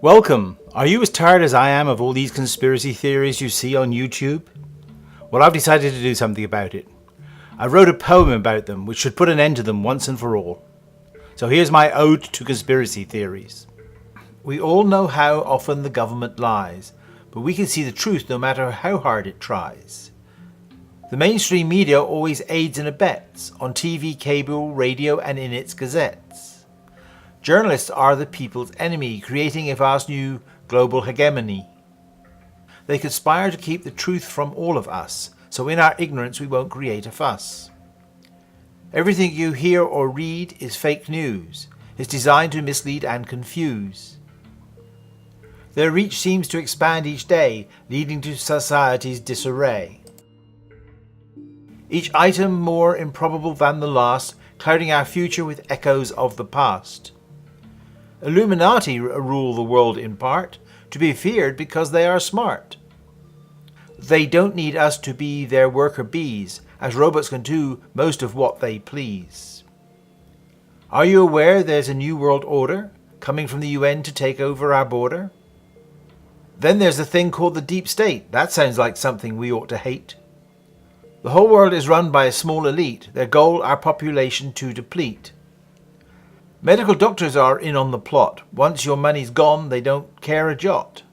Welcome! Are you as tired as I am of all these conspiracy theories you see on YouTube? Well, I've decided to do something about it. I wrote a poem about them which should put an end to them once and for all. So here's my ode to conspiracy theories. We all know how often the government lies, but we can see the truth no matter how hard it tries. The mainstream media always aids and abets on TV, cable, radio and in its gazettes. Journalists are the people's enemy, creating a vast new global hegemony. They conspire to keep the truth from all of us, so in our ignorance we won't create a fuss. Everything you hear or read is fake news. It's designed to mislead and confuse. Their reach seems to expand each day, leading to society's disarray. Each item more improbable than the last, clouding our future with echoes of the past. Illuminati rule the world in part, to be feared because they are smart. They don't need us to be their worker bees, as robots can do most of what they please. Are you aware there's a new world order coming from the UN to take over our border? Then there's a thing called the deep state. That sounds like something we ought to hate. The whole world is run by a small elite, their goal our population to deplete. Medical doctors are in on the plot. Once your money's gone, they don't care a jot.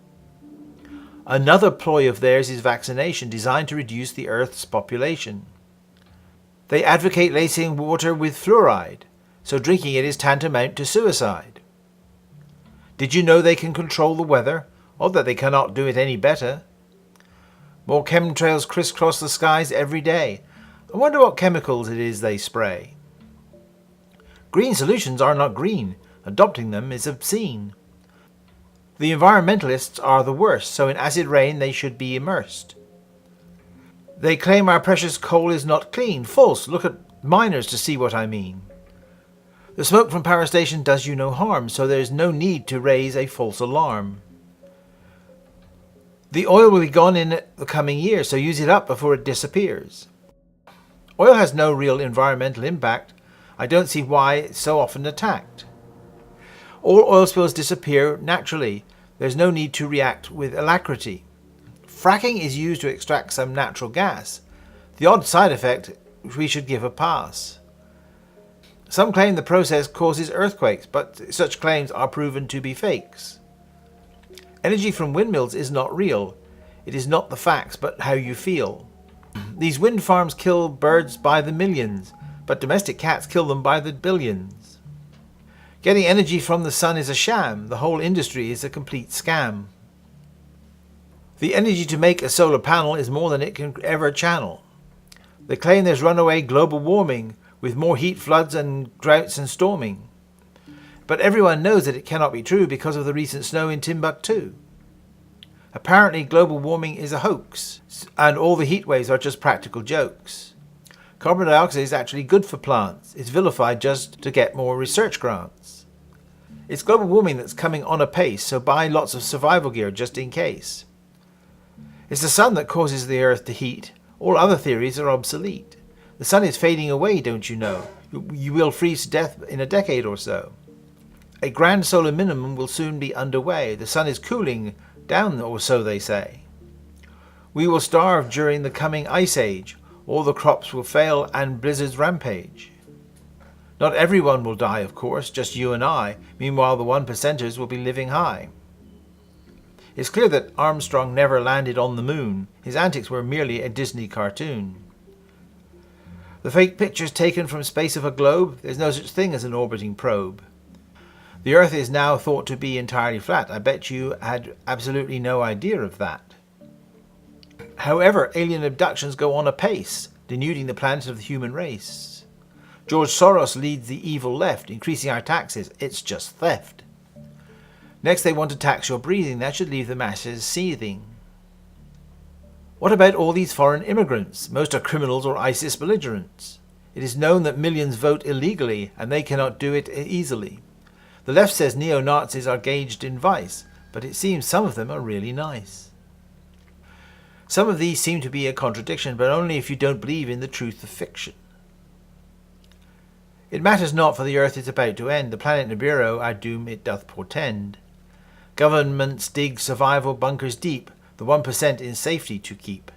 Another ploy of theirs is vaccination, designed to reduce the Earth's population. They advocate lacing water with fluoride, so drinking it is tantamount to suicide. Did you know they can control the weather? Or that they cannot do it any better? More chemtrails crisscross the skies every day. I wonder what chemicals it is they spray. Green solutions are not green. Adopting them is obscene. The environmentalists are the worst, so in acid rain they should be immersed. They claim our precious coal is not clean. False. Look at miners to see what I mean. The smoke from power station does you no harm, so there is no need to raise a false alarm. The oil will be gone in the coming year, so use it up before it disappears. Oil has no real environmental impact. I don't see why it's so often attacked. All oil spills disappear naturally. There's no need to react with alacrity. Fracking is used to extract some natural gas. The odd side effect we should give a pass. Some claim the process causes earthquakes, but such claims are proven to be fakes. Energy from windmills is not real. It is not the facts, but how you feel. These wind farms kill birds by the millions, but domestic cats kill them by the billions. Getting energy from the sun is a sham. The whole industry is a complete scam. The energy to make a solar panel is more than it can ever channel. They claim there's runaway global warming, with more heat, floods and droughts and storming. But everyone knows that it cannot be true because of the recent snow in Timbuktu. Apparently global warming is a hoax, and all the heat waves are just practical jokes. Carbon dioxide is actually good for plants. It's vilified just to get more research grants. It's global warming that's coming on apace, so buy lots of survival gear just in case. It's the sun that causes the earth to heat. All other theories are obsolete. The sun is fading away, don't you know? You will freeze to death in a decade or so. A grand solar minimum will soon be underway. The sun is cooling down, or so they say. We will starve during the coming ice age. All the crops will fail and blizzards rampage. Not everyone will die, of course, just you and I. Meanwhile, the 1%ers will be living high. It's clear that Armstrong never landed on the moon. His antics were merely a Disney cartoon. The fake pictures taken from space of a globe, there's no such thing as an orbiting probe. The Earth is now thought to be entirely flat. I bet you had absolutely no idea of that. However, alien abductions go on apace, denuding the planet of the human race. George Soros leads the evil left, increasing our taxes. It's just theft. Next they want to tax your breathing. That should leave the masses seething. What about all these foreign immigrants? Most are criminals or ISIS belligerents. It is known that millions vote illegally, and they cannot do it easily. The left says neo-Nazis are gauged in vice, but it seems some of them are really nice. Some of these seem to be a contradiction, but only if you don't believe in the truth of fiction. It matters not, for the earth is about to end. The planet Nibiru, our doom it doth portend. Governments dig survival bunkers deep, the 1% in safety to keep.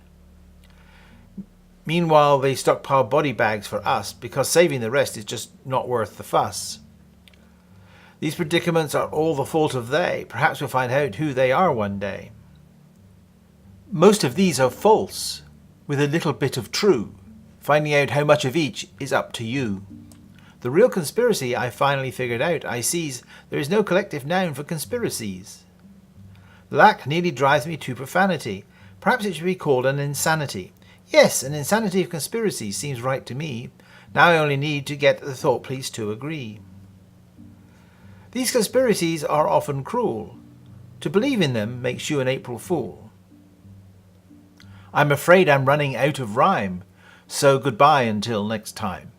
Meanwhile, they stockpile body bags for us because saving the rest is just not worth the fuss. These predicaments are all the fault of they. Perhaps we'll find out who they are one day. Most of these are false, with a little bit of true. Finding out how much of each is up to you. The real conspiracy I finally figured out, I sees there is no collective noun for conspiracies. The lack nearly drives me to profanity. Perhaps it should be called an insanity. Yes, an insanity of conspiracies seems right to me. Now I only need to get the thought police to agree. These conspiracies are often cruel. To believe in them makes you an April Fool. I'm afraid I'm running out of rhyme, so goodbye until next time.